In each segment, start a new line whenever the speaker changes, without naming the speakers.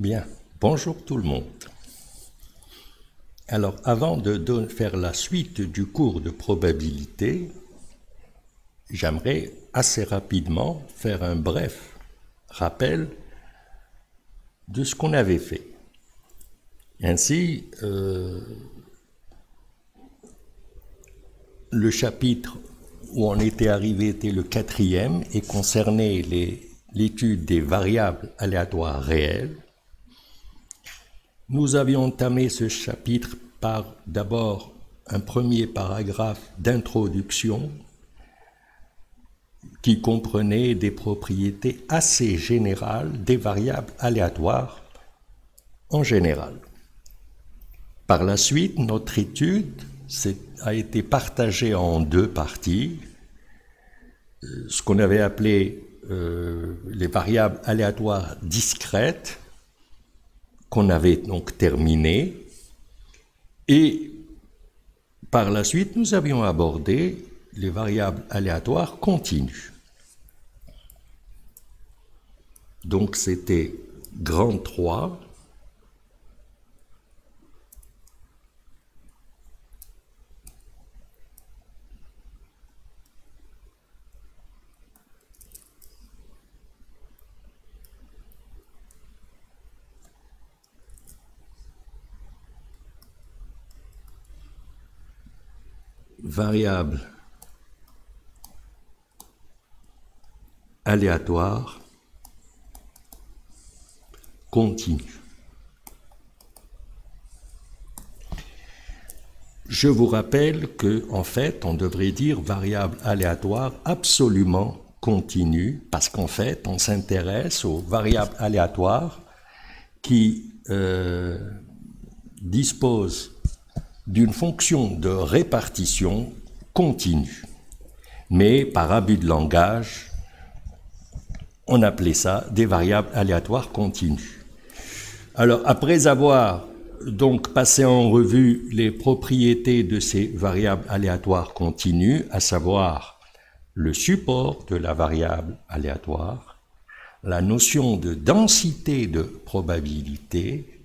Bien, bonjour tout le monde. Alors, avant de faire la suite du cours de probabilité, j'aimerais assez rapidement faire un bref rappel de ce qu'on avait fait. Ainsi, le chapitre où on était arrivé était le 4e et concernait l'étude des variables aléatoires réelles. Nous avions entamé ce chapitre par d'abord un premier paragraphe d'introduction qui comprenait des propriétés assez générales des variables aléatoires en général. Par la suite, notre étude a été partagée en deux parties, ce qu'on avait appelé les variables aléatoires discrètes, qu'on avait donc terminé, et par la suite, nous avions abordé les variables aléatoires continues. Donc c'était grand 3, variable aléatoire continue. Je vous rappelle que, en fait, on devrait dire variable aléatoire absolument continue, parce qu'en fait, on s'intéresse aux variables aléatoires qui disposent d'une fonction de répartition continue. Mais par abus de langage, on appelait ça des variables aléatoires continues. Alors, après avoir donc passé en revue les propriétés de ces variables aléatoires continues, à savoir le support de la variable aléatoire, la notion de densité de probabilité,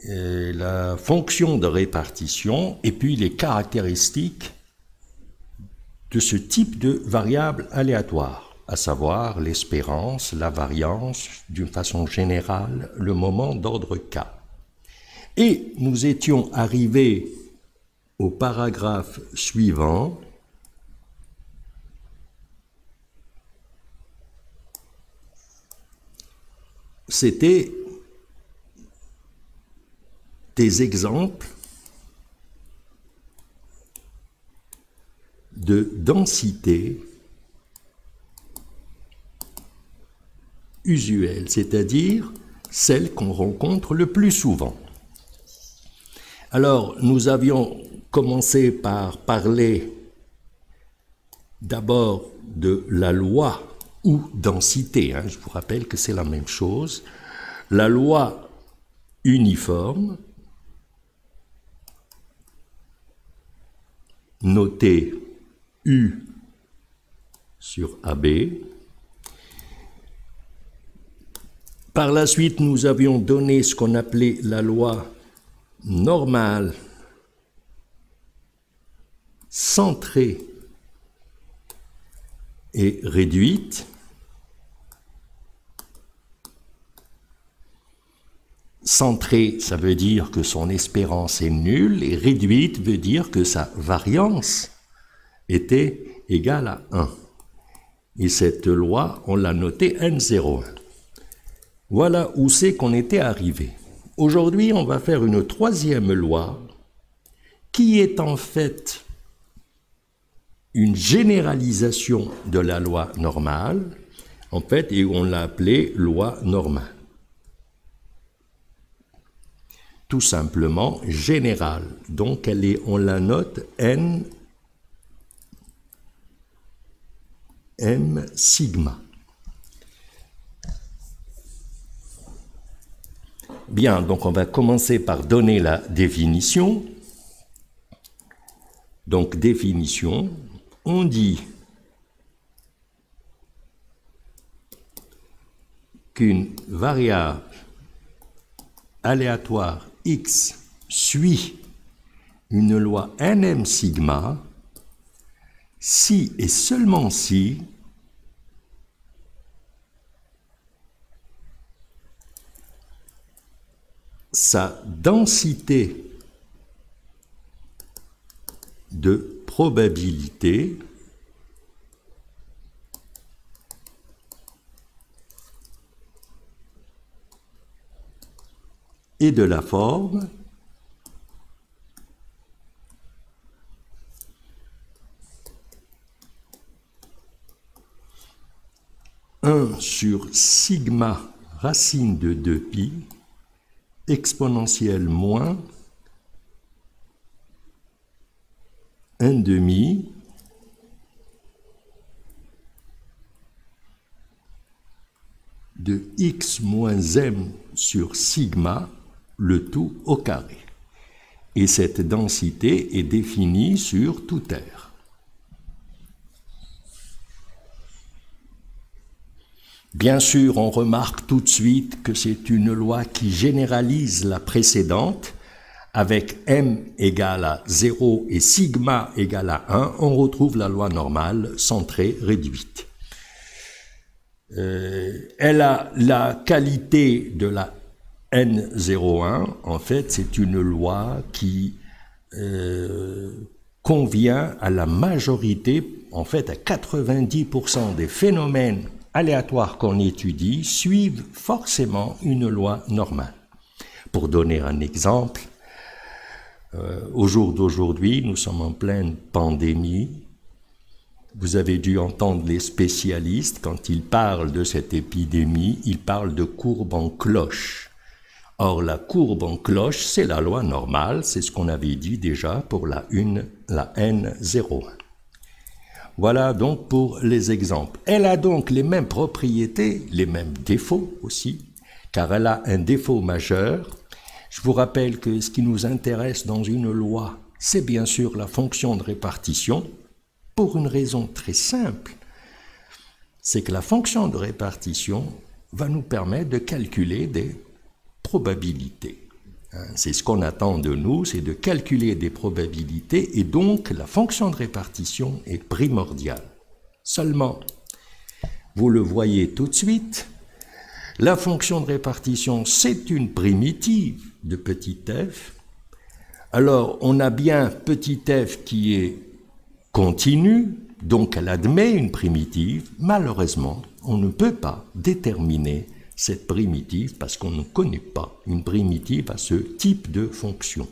la fonction de répartition et puis les caractéristiques de ce type de variable aléatoire, à savoir l'espérance, la variance, d'une façon générale, le moment d'ordre K. Et nous étions arrivés au paragraphe suivant, c'était des exemples de densité usuelle, c'est-à-dire celle qu'on rencontre le plus souvent. Alors, nous avions commencé par parler d'abord de la loi ou densité, je vous rappelle que c'est la même chose, la loi uniforme, notée U sur AB. Par la suite, nous avions donné ce qu'on appelait la loi normale centrée et réduite. Centrée, ça veut dire que son espérance est nulle, et réduite veut dire que sa variance était égale à 1. Et cette loi, on l'a notée N01. Voilà où c'est qu'on était arrivé. Aujourd'hui, on va faire une troisième loi qui est en fait une généralisation de la loi normale, en fait, et on l'a appelée loi normale. Tout simplement générale. Donc on la note N M sigma. Bien, donc on va commencer par donner la définition. Donc définition, on dit qu'une variable aléatoire X suit une loi nm sigma, si et seulement si sa densité de probabilité est de la forme sur sigma racine de 2pi exponentielle moins 1/2 de x moins m sur sigma, le tout au carré. Et cette densité est définie sur tout R. Bien sûr, on remarque tout de suite que c'est une loi qui généralise la précédente. Avec m égale à 0 et sigma égale à 1, on retrouve la loi normale centrée réduite. Elle a la qualité de la N01. En fait, c'est une loi qui convient à la majorité, en fait à 90% des phénomènes aléatoires qu'on étudie suivent forcément une loi normale. Pour donner un exemple, au jour d'aujourd'hui, nous sommes en pleine pandémie. Vous avez dû entendre les spécialistes, quand ils parlent de cette épidémie, ils parlent de courbe en cloche. Or, la courbe en cloche, c'est la loi normale, c'est ce qu'on avait dit déjà pour la N01. Voilà donc pour les exemples. Elle a donc les mêmes propriétés, les mêmes défauts aussi, car elle a un défaut majeur. Je vous rappelle que ce qui nous intéresse dans une loi, c'est bien sûr la fonction de répartition, pour une raison très simple, c'est que la fonction de répartition va nous permettre de calculer des probabilités. C'est ce qu'on attend de nous, c'est de calculer des probabilités, et donc la fonction de répartition est primordiale. Seulement, vous le voyez tout de suite, la fonction de répartition, c'est une primitive de petit f. Alors, on a bien petit f qui est continu, donc elle admet une primitive. Malheureusement, on ne peut pas déterminer cette primitive parce qu'on ne connaît pas une primitive à ce type de fonction.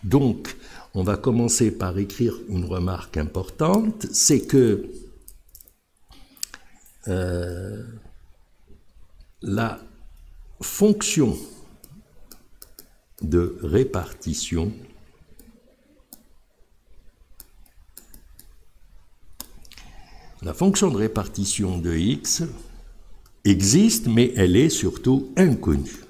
Donc, on va commencer par écrire une remarque importante, c'est que la fonction de répartition de x existe, mais elle est surtout inconnue.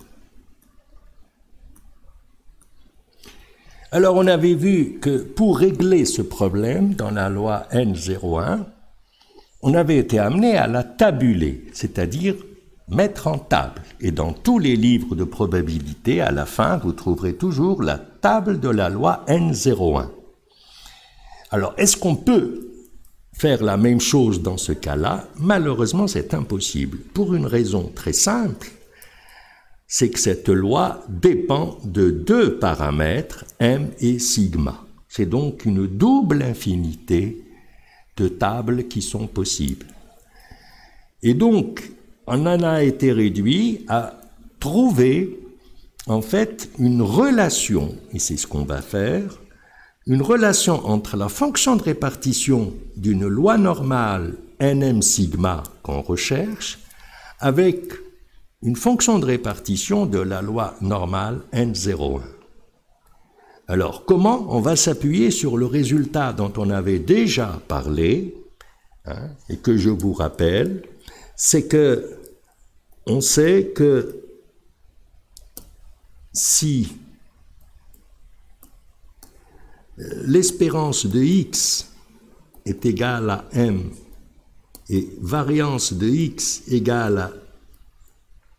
Alors, on avait vu que pour régler ce problème dans la loi N01, on avait été amené à la tabuler, c'est-à-dire mettre en table. Et dans tous les livres de probabilité, à la fin, vous trouverez toujours la table de la loi N01. Alors, est-ce qu'on peut faire la même chose dans ce cas-là? Malheureusement, c'est impossible, pour une raison très simple, c'est que cette loi dépend de deux paramètres, m et sigma. C'est donc une double infinité de tables qui sont possibles. Et donc, on en a été réduit à trouver, en fait, une relation, et c'est ce qu'on va faire, une relation entre la fonction de répartition d'une loi normale nm sigma qu'on recherche avec une fonction de répartition de la loi normale N01. Alors, comment on va s'appuyer sur le résultat dont on avait déjà parlé, et que je vous rappelle, c'est que on sait que si l'espérance de x est égale à m et variance de x égale à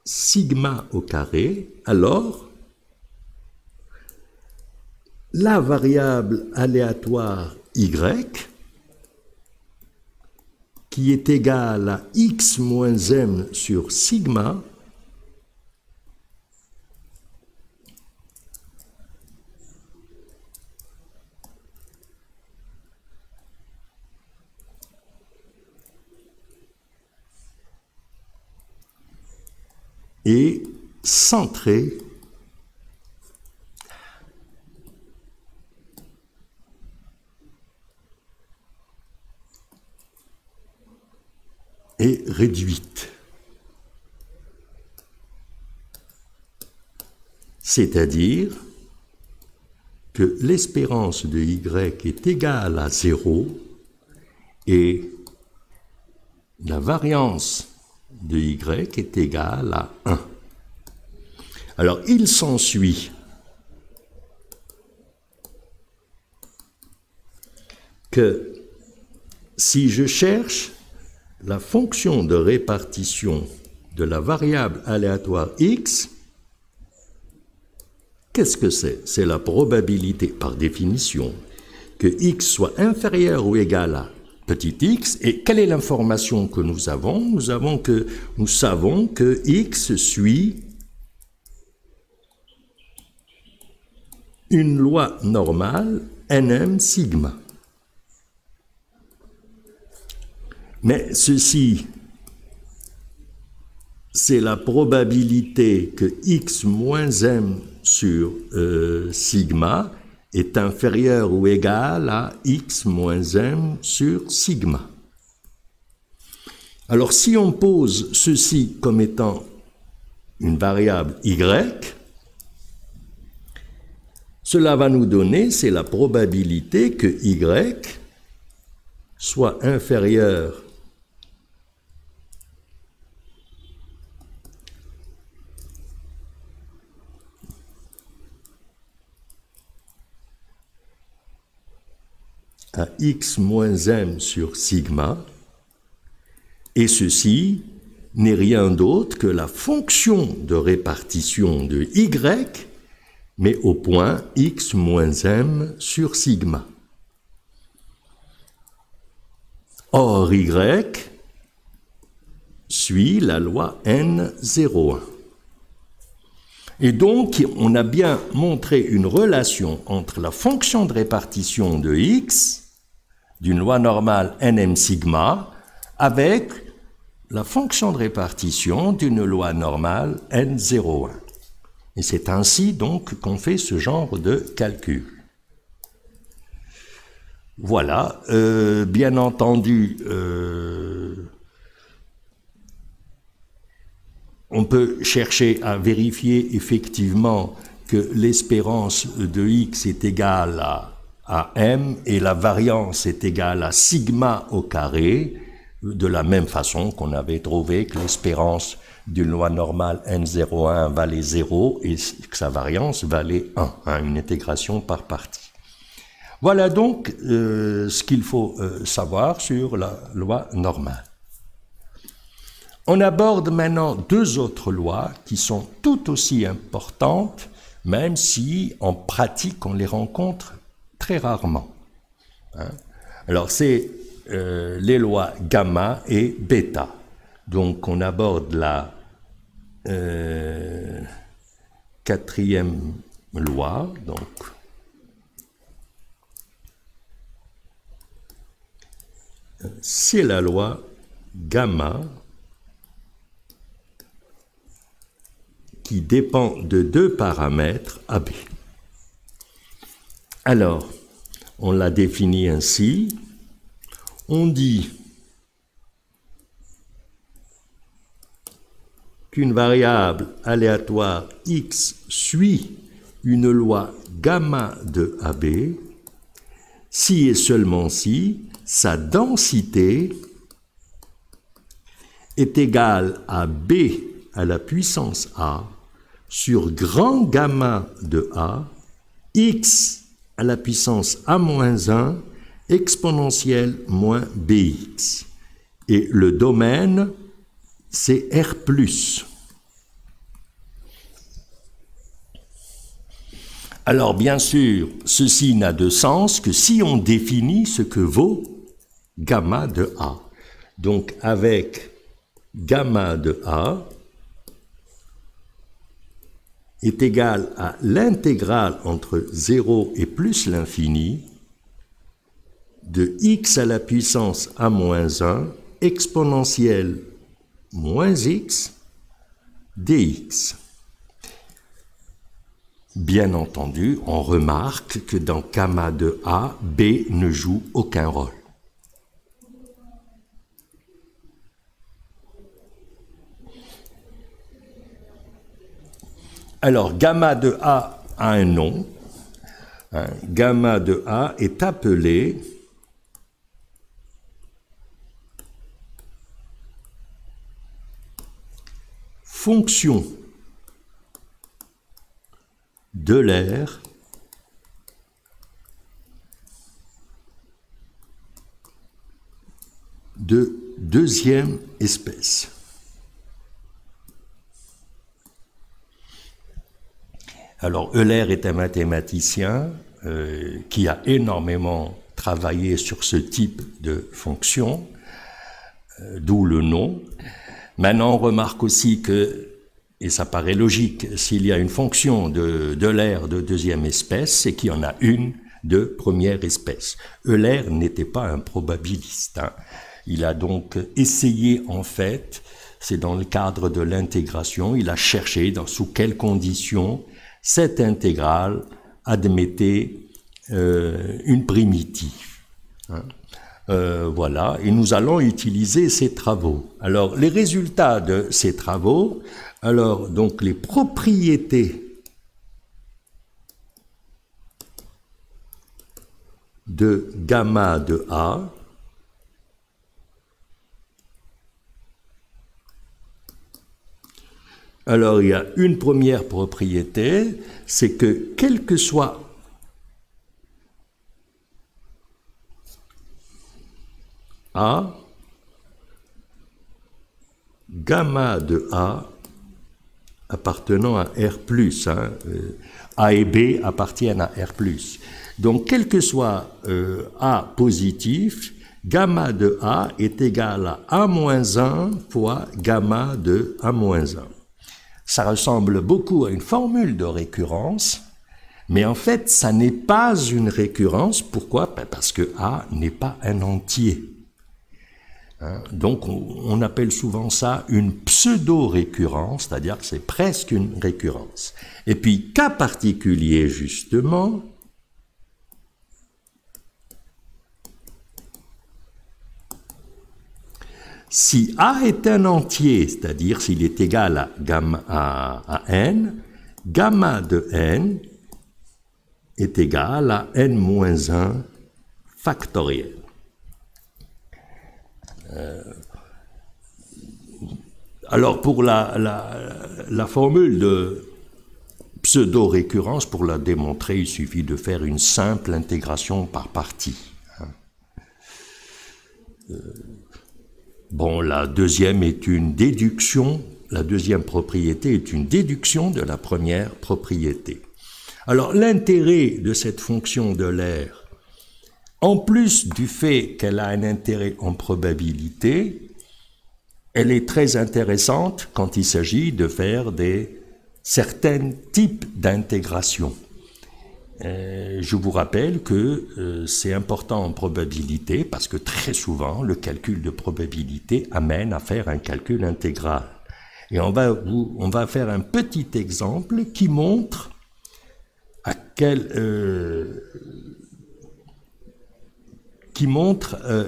sigma au carré, alors la variable aléatoire y, qui est égale à x moins m sur sigma, est centrée et réduite. C'est-à-dire que l'espérance de y est égale à 0 et la variance de y est égale à 1. Alors, il s'ensuit que si je cherche la fonction de répartition de la variable aléatoire x, qu'est-ce que c'est? C'est la probabilité, par définition, que x soit inférieur ou égal à petit x. Et quelle est l'information que nous avons? Nous savons que x suit une loi normale nm sigma. Mais ceci, c'est la probabilité que x moins m sur sigma est inférieur ou égal à x moins m sur sigma. Alors, si on pose ceci comme étant une variable y, cela va nous donner, c'est la probabilité que y soit inférieur à x moins m sur sigma, et ceci n'est rien d'autre que la fonction de répartition de y, mais au point x moins m sur sigma. Or, y suit la loi n01. Et donc, on a bien montré une relation entre la fonction de répartition de x, d'une loi normale nm sigma, avec la fonction de répartition d'une loi normale n01. Et c'est ainsi donc qu'on fait ce genre de calcul. Voilà, bien entendu, on peut chercher à vérifier effectivement que l'espérance de x est égale à m et la variance est égale à sigma au carré, de la même façon qu'on avait trouvé que l'espérance d'une loi normale n01 valait 0 et que sa variance valait 1, hein, une intégration par partie. Voilà donc ce qu'il faut savoir sur la loi normale. On aborde maintenant deux autres lois qui sont tout aussi importantes, même si en pratique on les rencontre très rarement. Hein. Alors c'est les lois gamma et bêta. Donc on aborde la quatrième loi, donc c'est la loi gamma qui dépend de deux paramètres AB. Alors, on l'a défini ainsi. On dit qu'une variable aléatoire x suit une loi gamma de AB si et seulement si sa densité est égale à B à la puissance A sur grand gamma de A, x à la puissance A-1 exponentielle moins bx. Et le domaine, c'est R+. Alors bien sûr, ceci n'a de sens que si on définit ce que vaut gamma de A. Donc avec gamma de A est égal à l'intégrale entre 0 et plus l'infini de x à la puissance a moins 1 exponentielle moins x dx. Bien entendu, on remarque que dans gamma de A, B ne joue aucun rôle. Alors, gamma de A a un nom. Gamma de A est appelé fonction d'Euler de deuxième espèce. Alors, Euler est un mathématicien qui a énormément travaillé sur ce type de fonction, d'où le nom. Maintenant, on remarque aussi que, et ça paraît logique, s'il y a une fonction d'Euler de deuxième espèce, c'est qu'il y en a une de première espèce. Euler n'était pas un probabiliste. Il a donc essayé, en fait, c'est dans le cadre de l'intégration, il a cherché sous quelles conditions cette intégrale admettait une primitive. Voilà, et nous allons utiliser ces travaux. Alors, les résultats de ces travaux, alors, donc, les propriétés de gamma de A alors, il y a une première propriété, c'est que quel que soit A, gamma de A appartenant à R+, A et B appartiennent à R+. Donc, quel que soit A positif, gamma de A est égal à A-1 fois gamma de A-1. Ça ressemble beaucoup à une formule de récurrence, mais en fait, ça n'est pas une récurrence. Pourquoi? Parce que A n'est pas un entier. Donc, on appelle souvent ça une pseudo-récurrence, c'est-à-dire que c'est presque une récurrence. Et puis, cas particulier, justement, si A est un entier, c'est-à-dire s'il est égal à, à n, gamma de n est égal à n-1 factoriel. Alors pour la formule de pseudo-récurrence, pour la démontrer, il suffit de faire une simple intégration par partie. Bon, la deuxième est une déduction, la deuxième propriété est une déduction de la première propriété. Alors, l'intérêt de cette fonction d'Euler, en plus du fait qu'elle a un intérêt en probabilité, elle est très intéressante quand il s'agit de faire certains types d'intégration. Je vous rappelle que c'est important en probabilité parce que très souvent, le calcul de probabilité amène à faire un calcul intégral. Et on va faire un petit exemple qui montre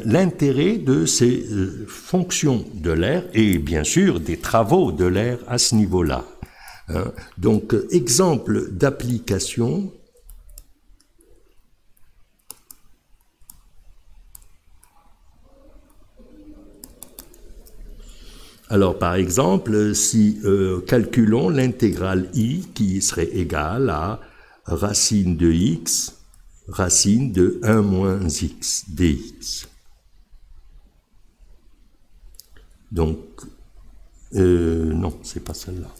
l'intérêt de ces fonctions d'Euler et bien sûr des travaux d'Euler à ce niveau-là. Donc, exemple d'application. Alors, par exemple, si calculons l'intégrale i qui serait égale à racine de x, racine de 1 moins x dx. Donc, non, c'est pas celle-là.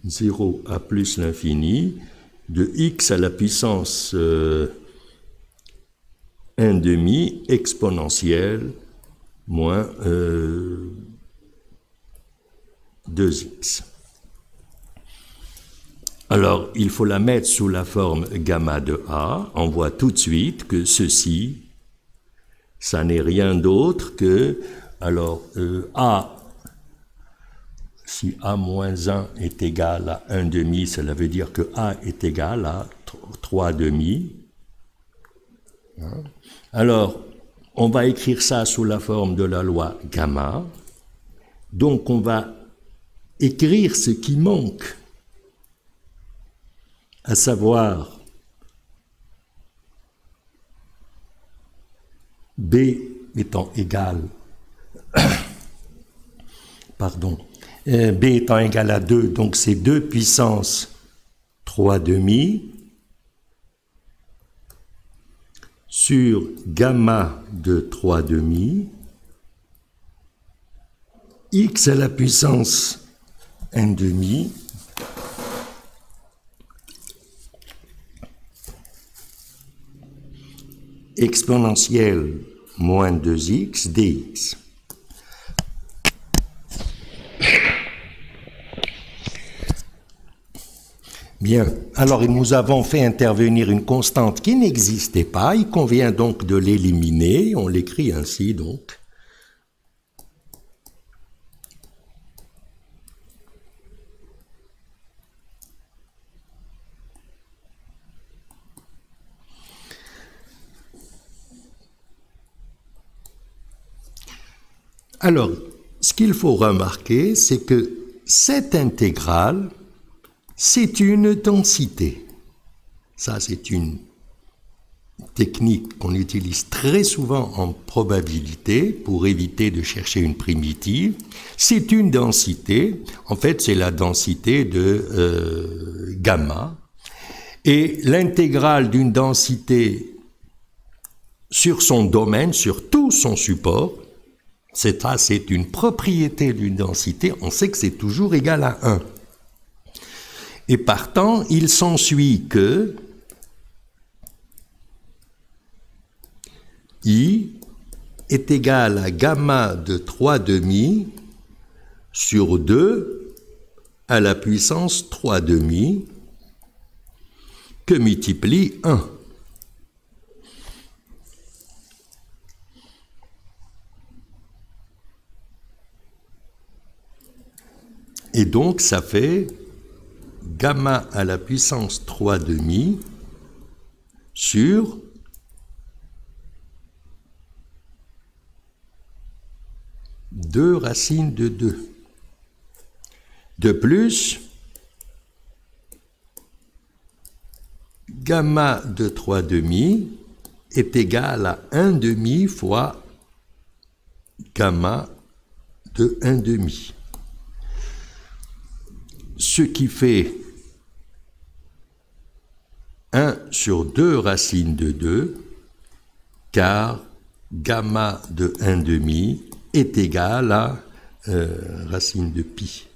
0 à plus l'infini de x à la puissance 1 demi exponentielle moins 2x. Alors, il faut la mettre sous la forme gamma de A. On voit tout de suite que ceci, ça n'est rien d'autre que, alors, A, si A moins 1 est égal à 1 demi, cela veut dire que A est égal à 3 demi. Alors, on va écrire ça sous la forme de la loi gamma. Donc, on va écrire ce qui manque, à savoir B étant égal, pardon, B étant égal à 2, donc c'est 2 puissance 3 demi sur gamma de 3 demi, x à la puissance 1 demi, exponentielle moins 2x dx. Bien, alors nous avons fait intervenir une constante qui n'existait pas, il convient donc de l'éliminer, on l'écrit ainsi donc. Alors, ce qu'il faut remarquer, c'est que cette intégrale, c'est une densité. Ça, c'est une technique qu'on utilise très souvent en probabilité pour éviter de chercher une primitive. C'est une densité, en fait, c'est la densité de gamma. Et l'intégrale d'une densité sur son domaine, sur tout son support, c'est une propriété d'une densité, on sait que c'est toujours égal à 1. Et partant, il s'ensuit que I est égal à gamma de 3 demi sur 2 à la puissance 3 demi que multiplie 1. Et donc, ça fait gamma à la puissance 3 demi sur 2 racines de 2. De plus, gamma de 3 demi est égal à 1 demi fois gamma de 1 demi. Ce qui fait 1 sur 2 racines de 2, car gamma de 1 demi est égal à racine de pi.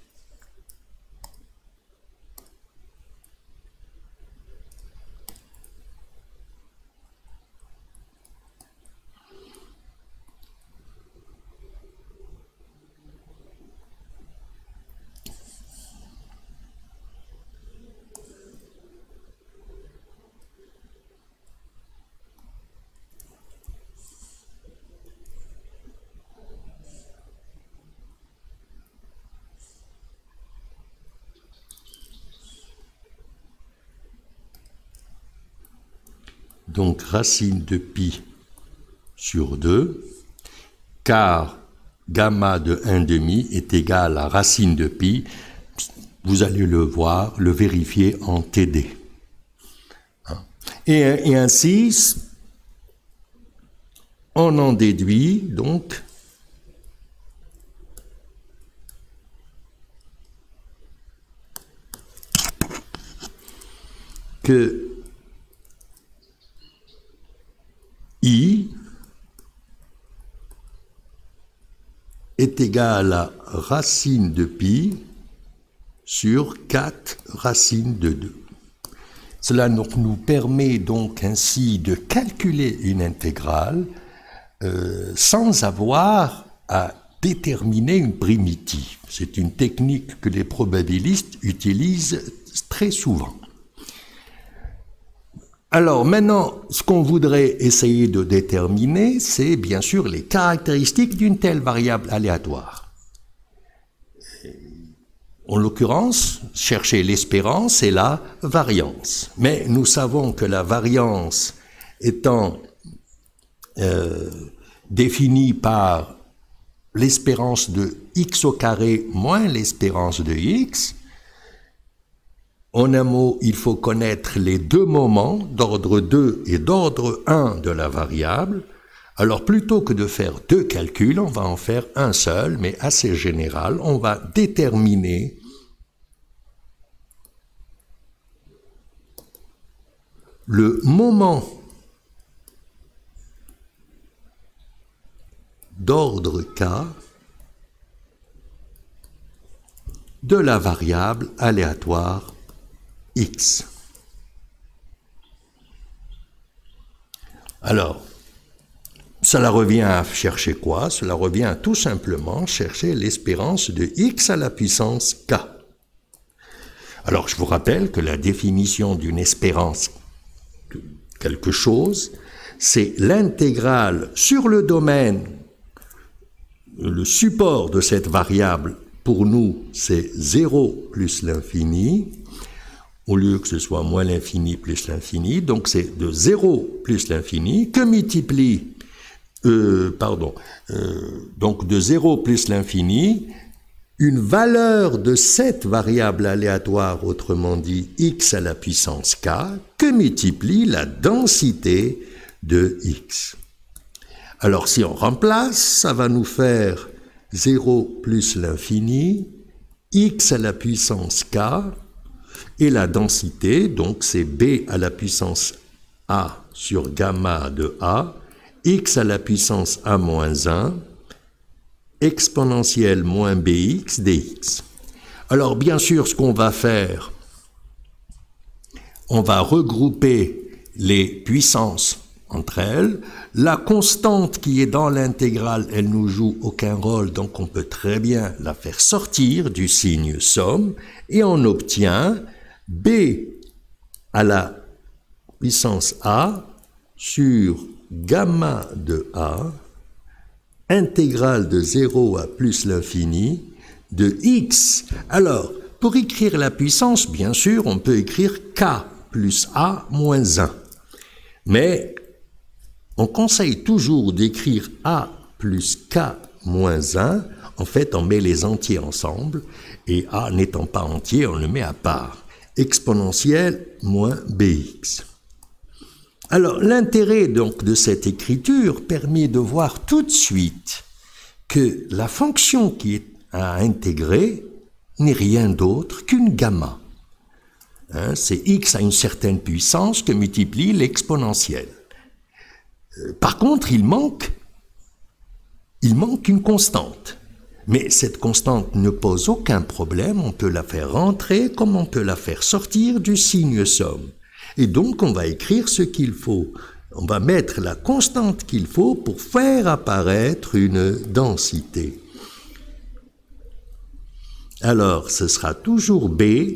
Donc racine de pi sur 2, car gamma de 1 demi est égal à racine de pi. Vous allez le voir, le vérifier en TD. Et ainsi, on en déduit donc que I est égal à racine de pi sur 4 racines de 2. Cela nous permet donc ainsi de calculer une intégrale sans avoir à déterminer une primitive. C'est une technique que les probabilistes utilisent très souvent. Alors maintenant, ce qu'on voudrait essayer de déterminer, c'est bien sûr les caractéristiques d'une telle variable aléatoire. En l'occurrence, chercher l'espérance et la variance. Mais nous savons que la variance étant définie par l'espérance de x au carré moins l'espérance de x, en un mot, il faut connaître les deux moments d'ordre 2 et d'ordre 1 de la variable. Alors plutôt que de faire deux calculs, on va en faire un seul, mais assez général. On va déterminer le moment d'ordre k de la variable aléatoire x. Alors, cela revient à chercher quoi? Cela revient à tout simplement chercher l'espérance de x à la puissance k. Alors, je vous rappelle que la définition d'une espérance de quelque chose, c'est l'intégrale sur le domaine, le support de cette variable, pour nous, c'est 0 plus l'infini, au lieu que ce soit moins l'infini plus l'infini, donc c'est de 0 plus l'infini, que multiplie, donc de 0 plus l'infini, une valeur de cette variable aléatoire, autrement dit x à la puissance k, que multiplie la densité de x. Alors si on remplace, ça va nous faire 0 plus l'infini, x à la puissance k, et la densité, donc c'est b à la puissance a sur gamma de a, x à la puissance a moins 1, exponentielle moins bx dx. Alors bien sûr, ce qu'on va faire, on va regrouper les puissances entre elles. La constante qui est dans l'intégrale, elle nous joue aucun rôle, donc on peut très bien la faire sortir du signe somme, et on obtient b à la puissance a sur gamma de a, intégrale de 0 à plus l'infini, de x. Alors, pour écrire la puissance, bien sûr, on peut écrire k plus a moins 1. Mais on conseille toujours d'écrire a plus k moins 1. En fait, on met les entiers ensemble, et a n'étant pas entier, on le met à part. Exponentielle moins bx. Alors, l'intérêt donc de cette écriture permet de voir tout de suite que la fonction qui est à intégrer n'est rien d'autre qu'une gamma. C'est x à une certaine puissance que multiplie l'exponentielle. Par contre, il manque une constante. Mais cette constante ne pose aucun problème, on peut la faire rentrer comme on peut la faire sortir du signe somme. Et donc, on va écrire ce qu'il faut. On va mettre la constante qu'il faut pour faire apparaître une densité. Alors, ce sera toujours B,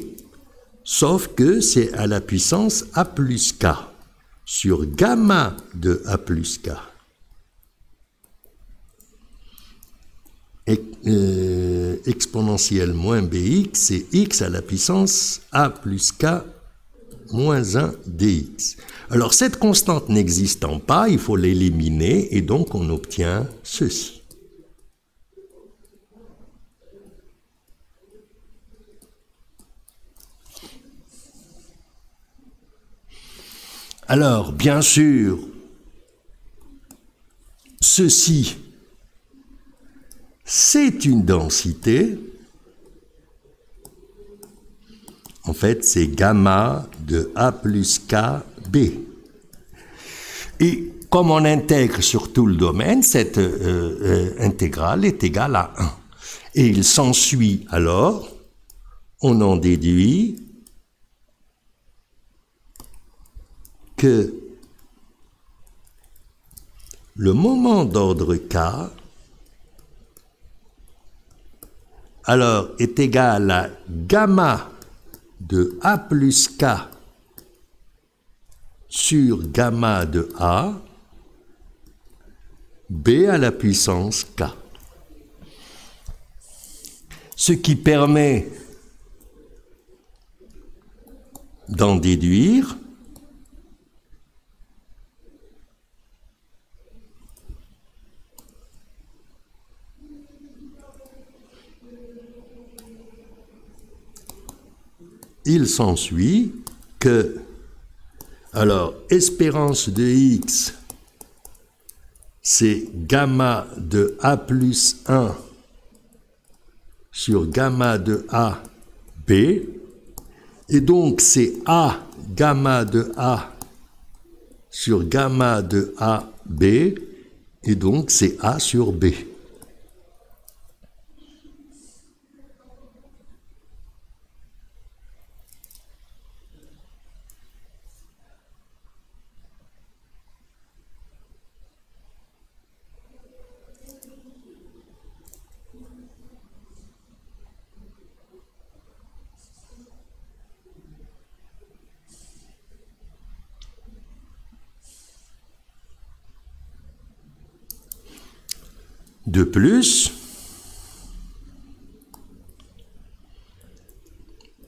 sauf que c'est à la puissance A plus K, sur gamma de A plus K. Exponentielle moins Bx, c'est X à la puissance A plus K moins 1 dx. Alors, cette constante n'existant pas, il faut l'éliminer, et donc on obtient ceci. Alors, bien sûr, ceci, c'est une densité. En fait, c'est gamma de A plus K B. Et comme on intègre sur tout le domaine, cette intégrale est égale à 1. Et il s'ensuit alors, on en déduit que le moment d'ordre K alors est égal à gamma de A plus K sur gamma de A, B à la puissance K. Ce qui permet d'en déduire il s'ensuit que, alors, espérance de x, c'est gamma de A plus 1 sur gamma de A, B, et donc c'est A gamma de A sur gamma de A, B, et donc c'est A sur B. De plus,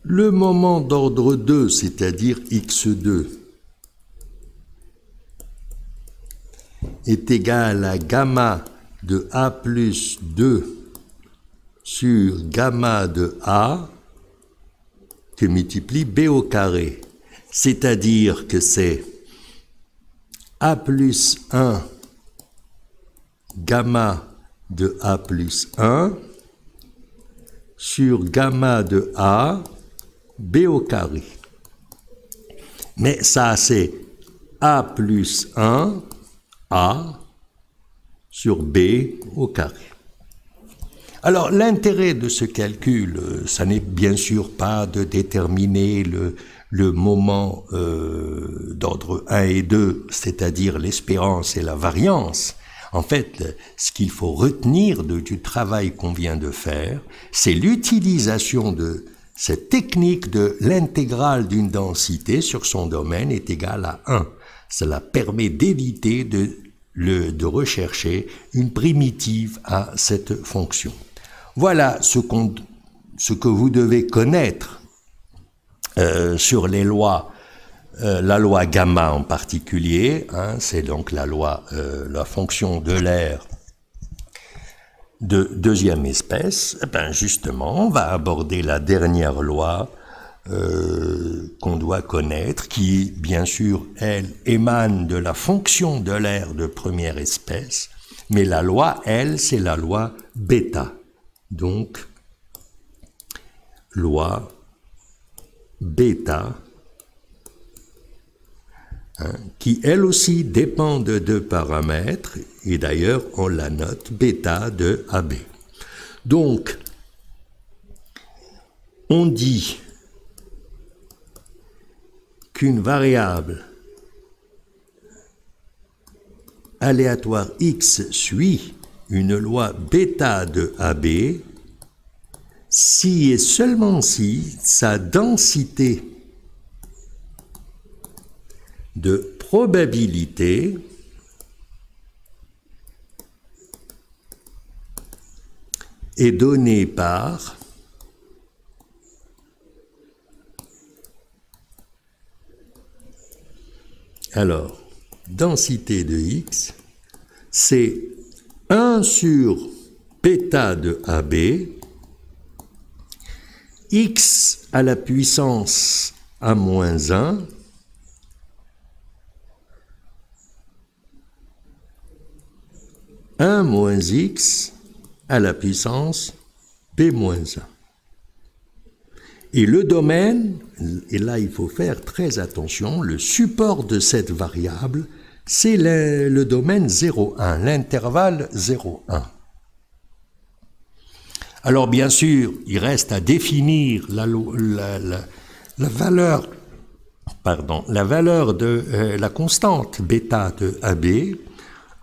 le moment d'ordre 2, c'est-à-dire x2, est égal à gamma de A plus 2 sur gamma de A que multiplie B au carré. C'est-à-dire que c'est A plus 1 gamma de A plus 1 sur gamma de A, B au carré. Mais ça, c'est A plus 1, A sur B au carré. Alors, l'intérêt de ce calcul, ça n'est bien sûr pas de déterminer le moment d'ordre 1 et 2, c'est-à-dire l'espérance et la variance. En fait, ce qu'il faut retenir du travail qu'on vient de faire, c'est l'utilisation de cette technique de l'intégrale d'une densité sur son domaine est égale à 1. Cela permet d'éviter de rechercher une primitive à cette fonction. Voilà ce que vous devez connaître sur les lois. La loi gamma en particulier, hein, c'est donc la fonction de l'air de deuxième espèce. Eh ben justement, on va aborder la dernière loi qu'on doit connaître, qui, bien sûr, elle, émane de la fonction de l'air de première espèce, mais la loi, elle, c'est la loi bêta. Donc, loi bêta, qui elle aussi dépend de deux paramètres, et d'ailleurs on la note bêta de AB. Donc, on dit qu'une variable aléatoire x suit une loi bêta de AB si et seulement si sa densité de probabilité est donnée par alors densité de x, c'est 1 sur bêta de AB, x à la puissance A-1, moins x à la puissance b-1. Et le domaine, et là il faut faire très attention, le support de cette variable, c'est le domaine 0,1, l'intervalle 0,1. Alors bien sûr, il reste à définir la valeur, la valeur de la constante bêta de AB.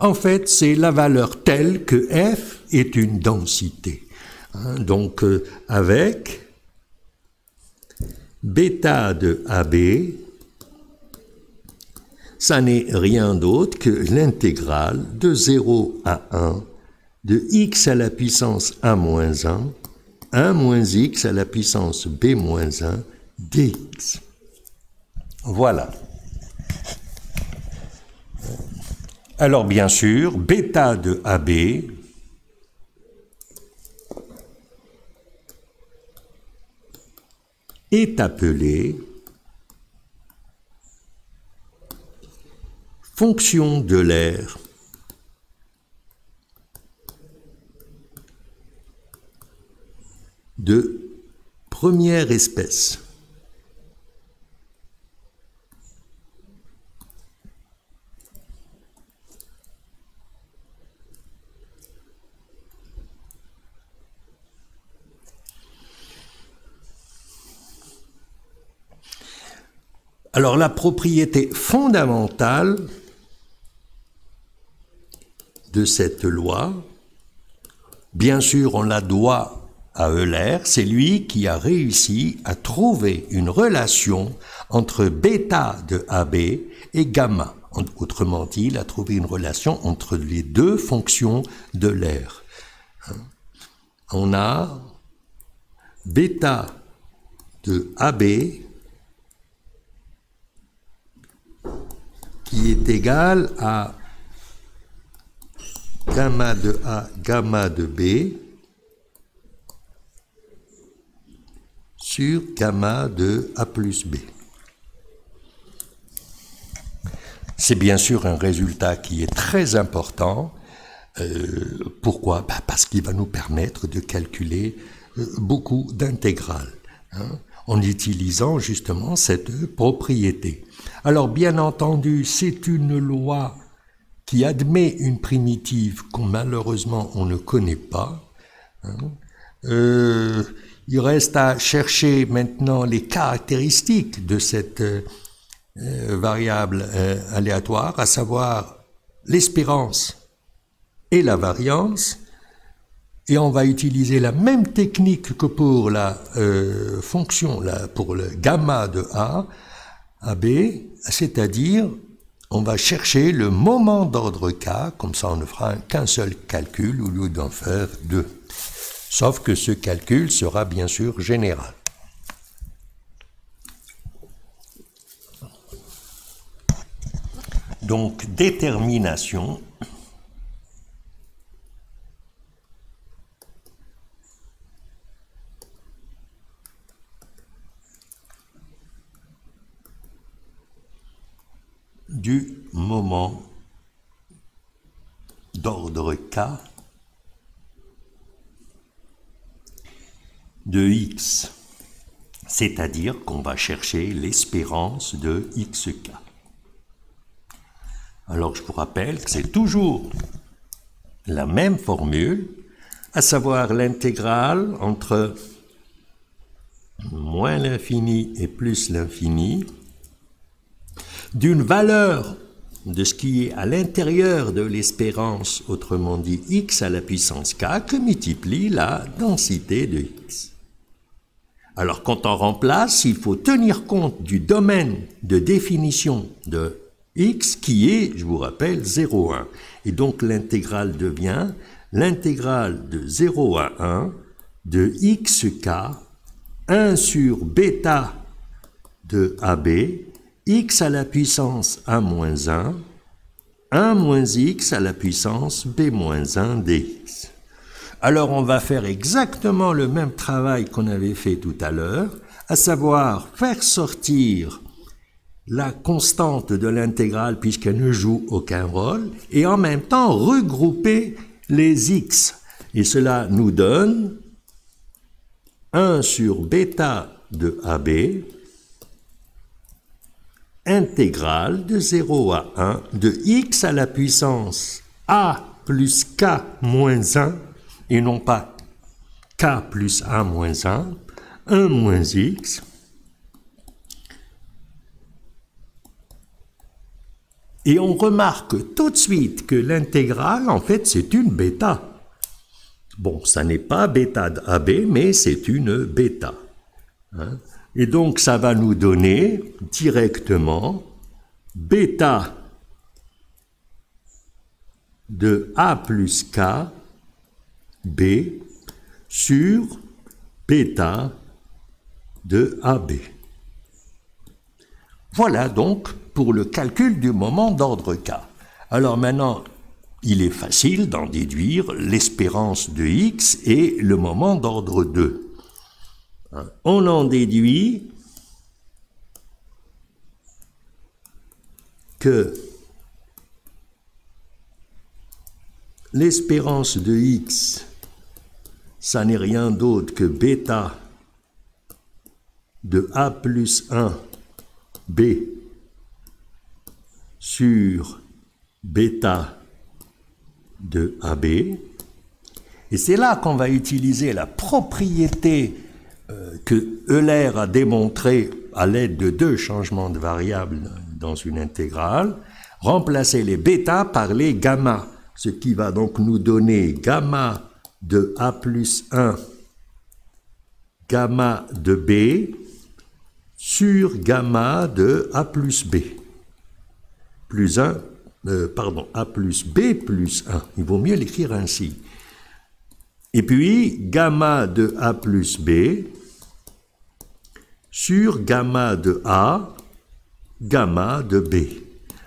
En fait, c'est la valeur telle que F est une densité. Donc, avec bêta de AB, ça n'est rien d'autre que l'intégrale de 0 à 1 de x à la puissance a-1, 1 moins x à la puissance b-1 dx. Voilà. Alors bien sûr, bêta de AB est appelée fonction de l'aire de première espèce. Alors la propriété fondamentale de cette loi, bien sûr on la doit à Euler, c'est lui qui a réussi à trouver une relation entre bêta de AB et gamma. Autrement dit, il a trouvé une relation entre les deux fonctions de l'aire. On a bêta de AB qui est égal à gamma de A, gamma de B sur gamma de A plus B. C'est bien sûr un résultat qui est très important. Pourquoi? Parce qu'il va nous permettre de calculer beaucoup d'intégrales, en utilisant justement cette propriété. Alors bien entendu, c'est une loi qui admet une primitive qu'on malheureusement on ne connaît pas. Il reste à chercher maintenant les caractéristiques de cette variable aléatoire, à savoir l'espérance et la variance, et on va utiliser la même technique que pour la fonction, pour le gamma de A à B, c'est-à-dire on va chercher le moment d'ordre K, comme ça on ne fera qu'un seul calcul au lieu d'en faire deux. Sauf que ce calcul sera bien sûr général. Donc, détermination du moment d'ordre K de x, c'est-à-dire qu'on va chercher l'espérance de xk. Alors je vous rappelle que c'est toujours la même formule, à savoir l'intégrale entre moins l'infini et plus l'infini d'une valeur de ce qui est à l'intérieur de l'espérance, autrement dit x à la puissance k, que multiplie la densité de x. Alors quand on remplace, il faut tenir compte du domaine de définition de x qui est, je vous rappelle, 0, 1. Et donc l'intégrale devient l'intégrale de 0 à 1 de xk, 1 sur bêta de AB, x à la puissance a-1, 1 moins x à la puissance b-1 dx. Alors on va faire exactement le même travail qu'on avait fait tout à l'heure, à savoir faire sortir la constante de l'intégrale puisqu'elle ne joue aucun rôle, et en même temps regrouper les x. Et cela nous donne 1 sur bêta de AB, intégrale de 0 à 1 de x à la puissance a plus k moins 1, et non pas k plus a moins 1 moins x, et on remarque tout de suite que l'intégrale, en fait, c'est une bêta. Bon, ça n'est pas bêta de AB, mais c'est une bêta. Hein? Et donc, ça va nous donner directement bêta de A plus K B sur bêta de AB. Voilà donc pour le calcul du moment d'ordre K. Alors maintenant, il est facile d'en déduire l'espérance de X et le moment d'ordre 2. On en déduit que l'espérance de X, ça n'est rien d'autre que bêta de A plus 1 B sur bêta de AB. Et c'est là qu'on va utiliser la propriété que Euler a démontrée à l'aide de 2 changements de variables dans une intégrale, remplacer les bêta par les gamma, ce qui va donc nous donner gamma de A plus 1, gamma de B, sur gamma de A plus B, plus 1, A plus B plus 1. Il vaut mieux l'écrire ainsi. Et puis, gamma de A plus B sur gamma de A, gamma de B.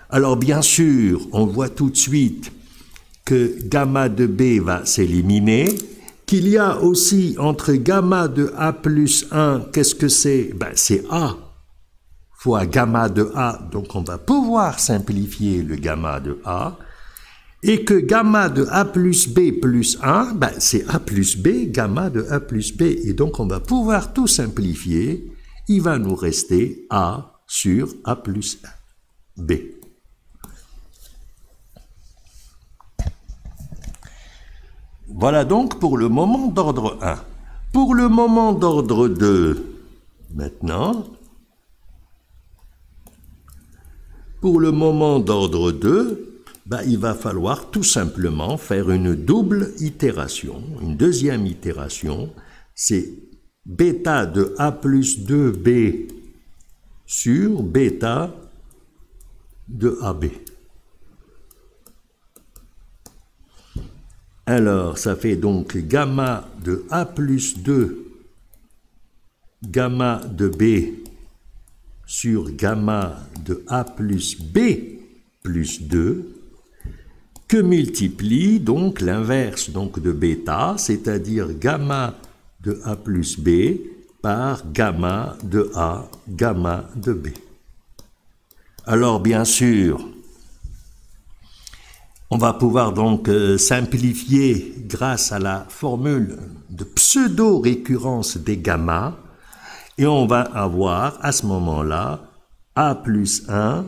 Alors, bien sûr, on voit tout de suite que gamma de B va s'éliminer, qu'il y a aussi entre gamma de A plus 1, qu'est-ce que c'est? Ben, c'est A fois gamma de A, donc on va pouvoir simplifier le gamma de A, et que gamma de A plus B plus 1, ben, c'est A plus B, gamma de A plus B, et donc on va pouvoir tout simplifier, il va nous rester A sur A plus B. Voilà donc pour le moment d'ordre 1. Pour le moment d'ordre 2, maintenant, pour le moment d'ordre 2, ben, il va falloir tout simplement faire une double itération, une deuxième itération, c'est bêta de A plus 2B sur bêta de AB. Alors, ça fait donc gamma de A plus 2, gamma de B sur gamma de A plus B plus 2, que multiplie donc l'inverse donc de bêta, c'est-à-dire gamma de A plus B par gamma de A, gamma de B. Alors, bien sûr, on va pouvoir donc simplifier grâce à la formule de pseudo-récurrence des gamma, et on va avoir à ce moment-là A plus 1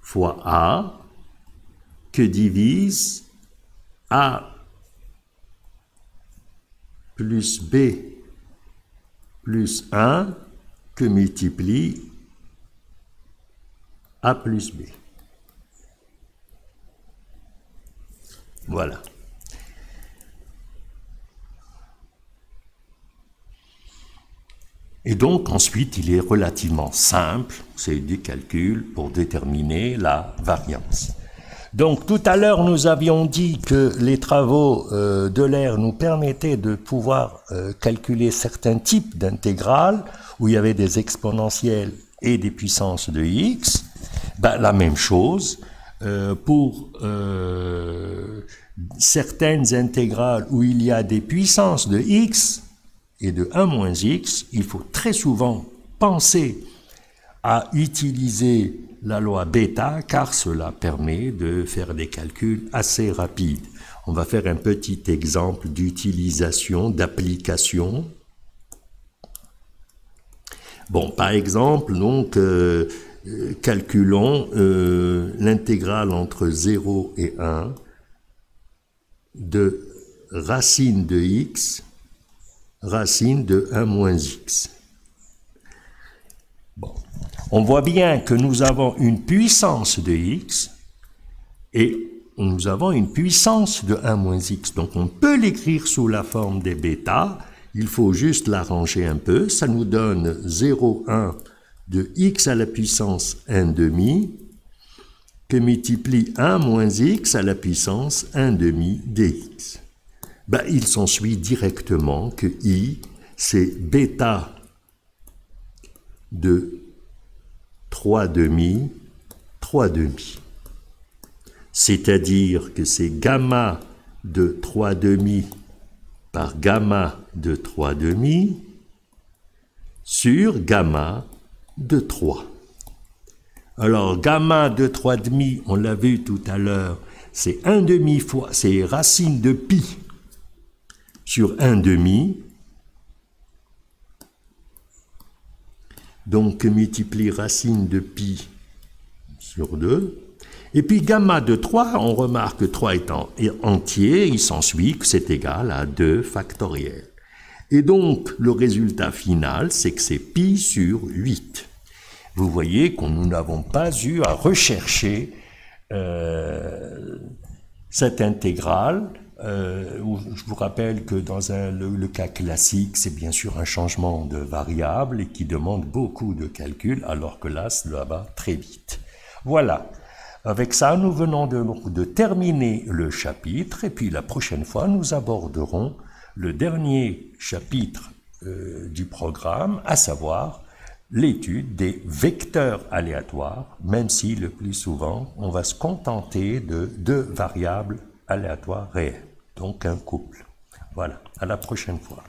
fois A que divise A plus B plus 1 que multiplie A plus B. Voilà. Et donc ensuite, il est relativement simple, c'est des calculs pour déterminer la variance. Donc tout à l'heure, nous avions dit que les travaux d'Euler nous permettaient de pouvoir calculer certains types d'intégrales où il y avait des exponentielles et des puissances de x. Ben, la même chose pour certaines intégrales où il y a des puissances de x et de 1 moins x, il faut très souvent penser à utiliser la loi bêta, car cela permet de faire des calculs assez rapides. On va faire un petit exemple d'utilisation, d'application. Bon, par exemple, donc, calculons l'intégrale entre 0 et 1 de racine de x, racine de 1 moins x. Bon. On voit bien que nous avons une puissance de x et nous avons une puissance de 1 moins x. Donc on peut l'écrire sous la forme des bêta. Il faut juste l'arranger un peu. Ça nous donne 0,1 de x à la puissance 1 demi que multiplie 1 moins x à la puissance 1 demi dx. Ben, il s'ensuit directement que i, c'est bêta de 3 demi, 3 demi. C'est-à-dire que c'est gamma de 3 demi par gamma de 3 demi sur gamma de 3. Alors, gamma de 3 demi, on l'a vu tout à l'heure, c'est 1 demi fois, c'est racine de pi sur 1 demi. Donc, multiplie racine de pi sur 2. Et puis, gamma de 3, on remarque que 3 étant entier, il s'ensuit que c'est égal à 2 factoriel. Et donc, le résultat final, c'est que c'est pi sur 8. Vous voyez que nous n'avons pas eu à rechercher cette intégrale. Je vous rappelle que dans le cas classique, c'est bien sûr un changement de variable et qui demande beaucoup de calculs, alors que là, cela va très vite. Voilà. Avec ça, nous venons de terminer le chapitre, et puis la prochaine fois, nous aborderons le dernier chapitre du programme, à savoir l'étude des vecteurs aléatoires, même si le plus souvent, on va se contenter de 2 variables aléatoires réelles, donc un couple. Voilà, à la prochaine fois.